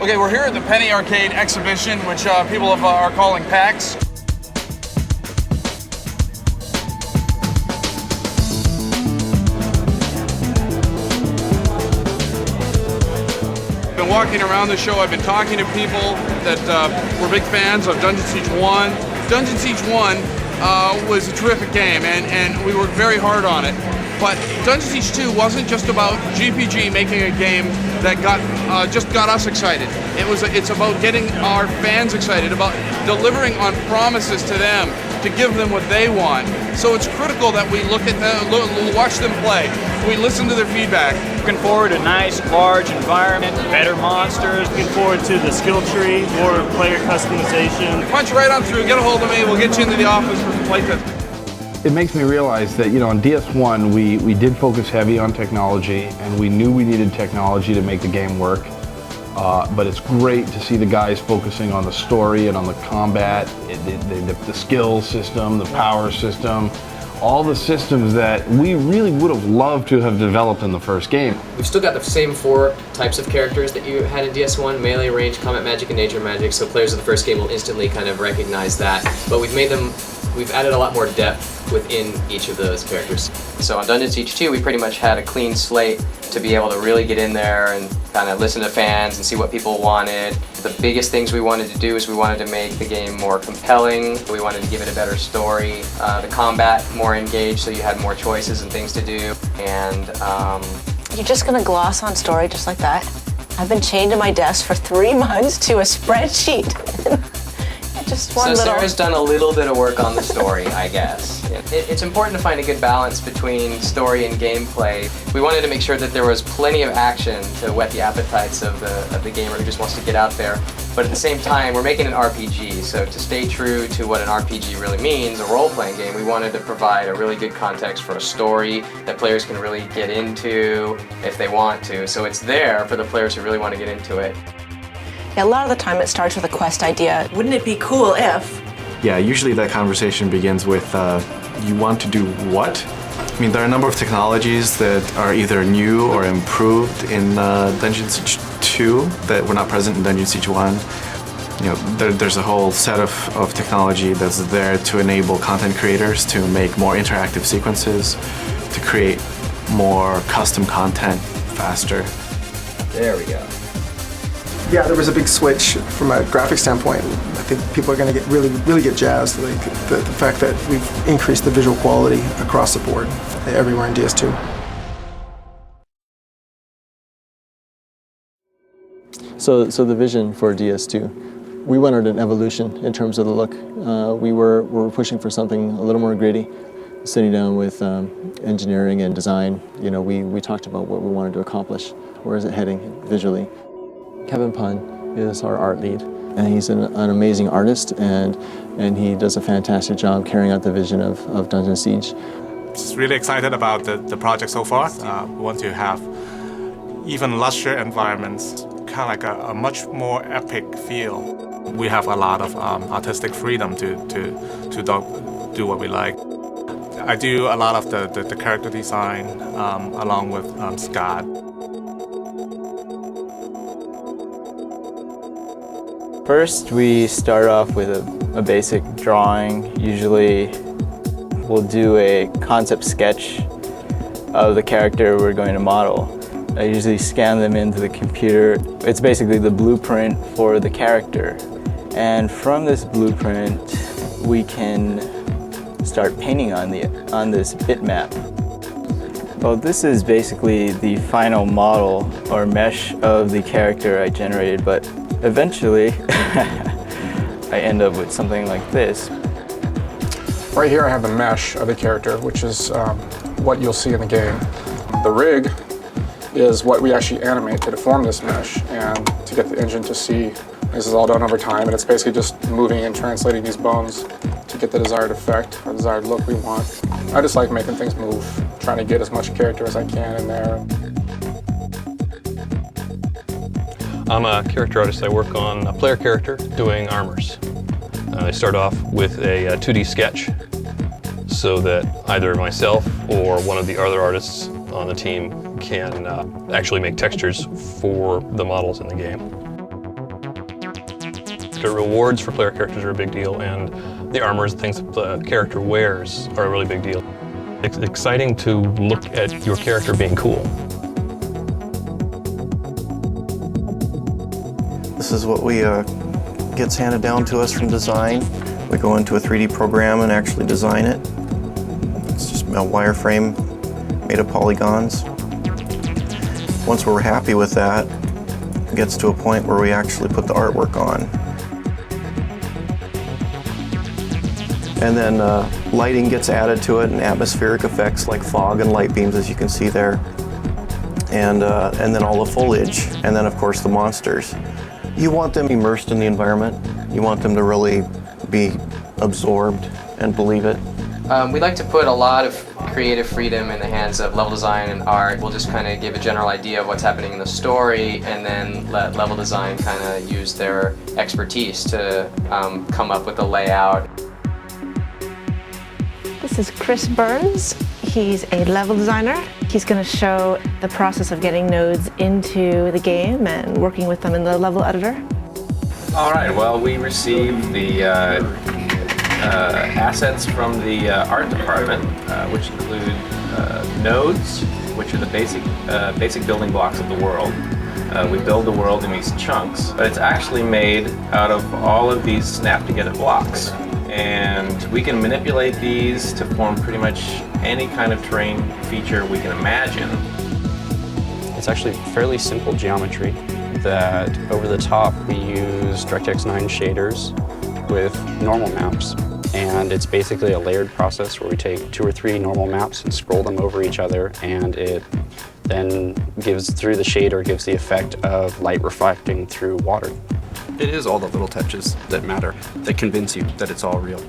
Okay, we're here at the Penny Arcade exhibition, which people are calling PAX. I've been walking around the show, I've been talking to people that were big fans of Dungeon Siege 1. Dungeon Siege 1 was a terrific game, and we worked very hard on it. But Dungeon Siege 2 wasn't just about GPG making a game that just got us excited. It's about getting our fans excited, about delivering on promises to them, to give them what they want. So it's critical that we look at them, watch them play. We listen to their feedback. Looking forward to a nice, large environment, better monsters. Looking forward to the skill tree, more player customization. Punch right on through, get a hold of me, we'll get you into the office for some playtest. It makes me realize that, on DS1 we did focus heavy on technology, and we knew we needed technology to make the game work. But it's great to see the guys focusing on the story and on the combat, the skill system, the power system, all the systems that we really would have loved to have developed in the first game. We've still got the same 4 types of characters that you had in DS1, melee, range, combat magic, and nature magic, so players of the first game will instantly kind of recognize that. But we've added a lot more depth within each of those characters. So on Dungeon Siege 2, we pretty much had a clean slate to be able to really get in there and kind of listen to fans and see what people wanted. The biggest things we wanted to do is we wanted to make the game more compelling. We wanted to give it a better story. The combat more engaged, so you had more choices and things to do. And You're just gonna gloss on story just like that? I've been chained to my desk for 3 months to a spreadsheet. Just one so Sarah's done a little bit of work on the story, I guess. It's important to find a good balance between story and gameplay. We wanted to make sure that there was plenty of action to whet the appetites of the gamer who just wants to get out there. But at the same time, we're making an RPG, so to stay true to what an RPG really means, a role-playing game, we wanted to provide a really good context for a story that players can really get into if they want to. So it's there for the players who really want to get into it. Yeah, a lot of the time it starts with a quest idea. Wouldn't it be cool if? Yeah, usually that conversation begins with, you want to do what? I mean, there are a number of technologies that are either new or improved in Dungeon Siege 2 that were not present in Dungeon Siege 1. There's a whole set of technology that's there to enable content creators to make more interactive sequences, to create more custom content faster. There we go. Yeah, there was a big switch from a graphic standpoint. I think people are going to get really get jazzed. Like the fact that we've increased the visual quality across the board everywhere in DS2. So the vision for DS2, we wanted an evolution in terms of the look. We were pushing for something a little more gritty. Sitting down with engineering and design, we talked about what we wanted to accomplish. Where is it heading visually? Kevin Pun is our art lead, and he's an amazing artist, and he does a fantastic job carrying out the vision of Dungeon Siege. Just really excited about the project so far. We want to have even lusher environments, kind of like a much more epic feel. We have a lot of artistic freedom to do what we like. I do a lot of the character design along with Scott. First, we start off with a basic drawing. Usually, we'll do a concept sketch of the character we're going to model. I usually scan them into the computer. It's basically the blueprint for the character. And from this blueprint, we can start painting on this bitmap. Well, this is basically the final model or mesh of the character I generated, but eventually I end up with something like this. Right here I have the mesh of the character, which is what you'll see in the game. The rig is what we actually animate to deform this mesh and to get the engine to see. This is all done over time, and it's basically just moving and translating these bones to get the desired effect or desired look we want. I just like making things move, trying to get as much character as I can in there. I'm a character artist. I work on a player character doing armors. I start off with a 2D sketch so that either myself or one of the other artists on the team can actually make textures for the models in the game. character. Rewards for player characters are a big deal, and the armors, things that the character wears are a really big deal. It's exciting to look at your character being cool. This is what we gets handed down to us from design. We go into a 3D program and actually design it. It's just a wireframe made of polygons. Once we're happy with that, it gets to a point where we actually put the artwork on. And then lighting gets added to it and atmospheric effects like fog and light beams, as you can see there. And then all the foliage, and then of course the monsters. You want them immersed in the environment. You want them to really be absorbed and believe it. We like to put a lot of creative freedom in the hands of level design and art. We'll just kind of give a general idea of what's happening in the story and then let level design kind of use their expertise to come up with the layout. This is Chris Burns. He's a level designer. He's going to show the process of getting nodes into the game and working with them in the level editor. All right, well, we received the assets from the art department, which include nodes, which are the basic building blocks of the world. We build the world in these chunks, but it's actually made out of all of these snap-together blocks. And we can manipulate these to form pretty much any kind of terrain feature we can imagine. It's actually fairly simple geometry that over the top we use DirectX 9 shaders with normal maps. And it's basically a layered process where we take 2 or 3 normal maps and scroll them over each other, and it then gives, through the shader, gives the effect of light reflecting through water. It is all the little touches that matter, that convince you that it's all real.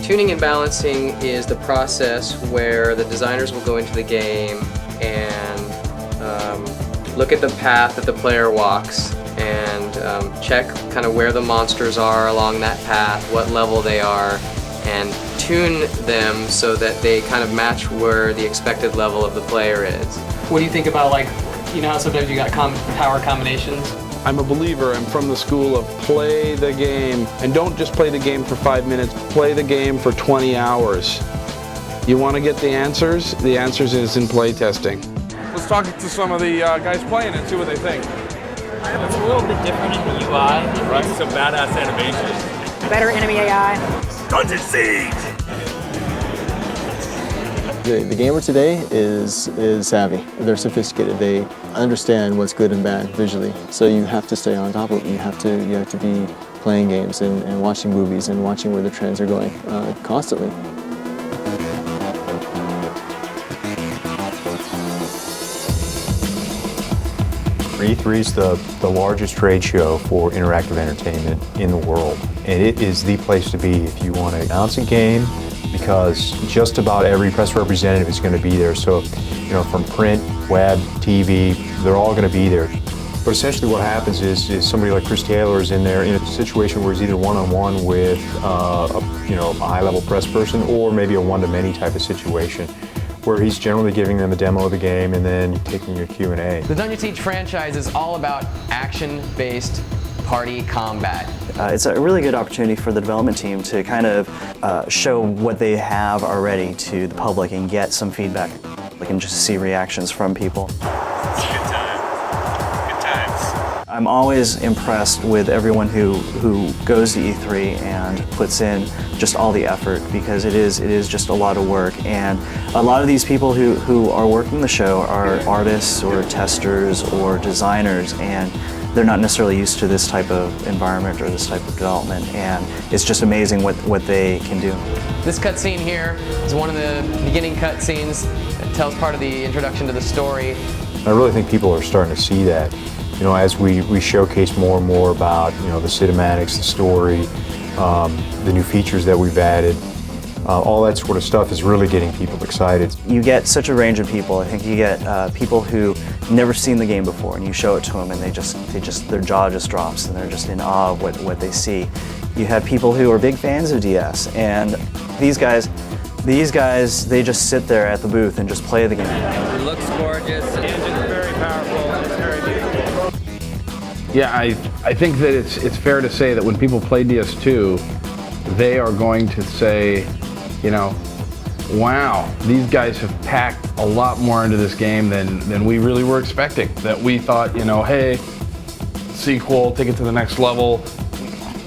Tuning and balancing is the process where the designers will go into the game and look at the path that the player walks and check kind of where the monsters are along that path, what level they are, and tune them so that they kind of match where the expected level of the player is. What do you think about, like, you know how sometimes you got power combinations? I'm a believer. I'm from the school of play the game. And don't just play the game for 5 minutes. Play the game for 20 hours. You want to get the answers? The answers is in play testing. Let's talk to some of the guys playing and see what they think. It's a little bit different in the UI. Right. Some badass animations. Better enemy AI. Dungeon Siege! The gamer today is savvy. They're sophisticated. They understand what's good and bad visually. So you have to stay on top of it. You have to be playing games and watching movies and watching where the trends are going constantly. E3 is the largest trade show for interactive entertainment in the world, and it is the place to be if you want to announce a game, because just about every press representative is going to be there. So, you know, from print, web, TV, they're all going to be there. But essentially what happens is somebody like Chris Taylor is in there in a situation where he's either one-on-one with a high-level press person, or maybe a one-to-many type of situation, where he's generally giving them a demo of the game and then taking your Q&A. The Dungeon Siege franchise is all about action-based party combat. It's a really good opportunity for the development team to kind of show what they have already to the public and get some feedback. We can just see reactions from people. Good times. I'm always impressed with everyone who goes to E3 and puts in just all the effort, because it is just a lot of work, and a lot of these people who are working the show are artists or testers or designers, and they're not necessarily used to this type of environment or this type of development, and it's just amazing what they can do. This cutscene here is one of the beginning cutscenes that tells part of the introduction to the story. I really think people are starting to see that. You know, as we showcase more and more about, you know, the cinematics, the story, the new features that we've added, all that sort of stuff is really getting people excited. You get such a range of people. I think you get people who never seen the game before, and you show it to them, and they just their jaw just drops, and they're just in awe of what they see. You have people who are big fans of DS, and these guys, they just sit there at the booth and just play the game. It looks gorgeous. The engine's very powerful. It's very beautiful. Yeah, I think that it's fair to say that when people play DS2, they are going to say, you know, wow, these guys have packed a lot more into this game than we really were expecting. That we thought, you know, hey, sequel, take it to the next level,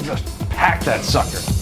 just pack that sucker.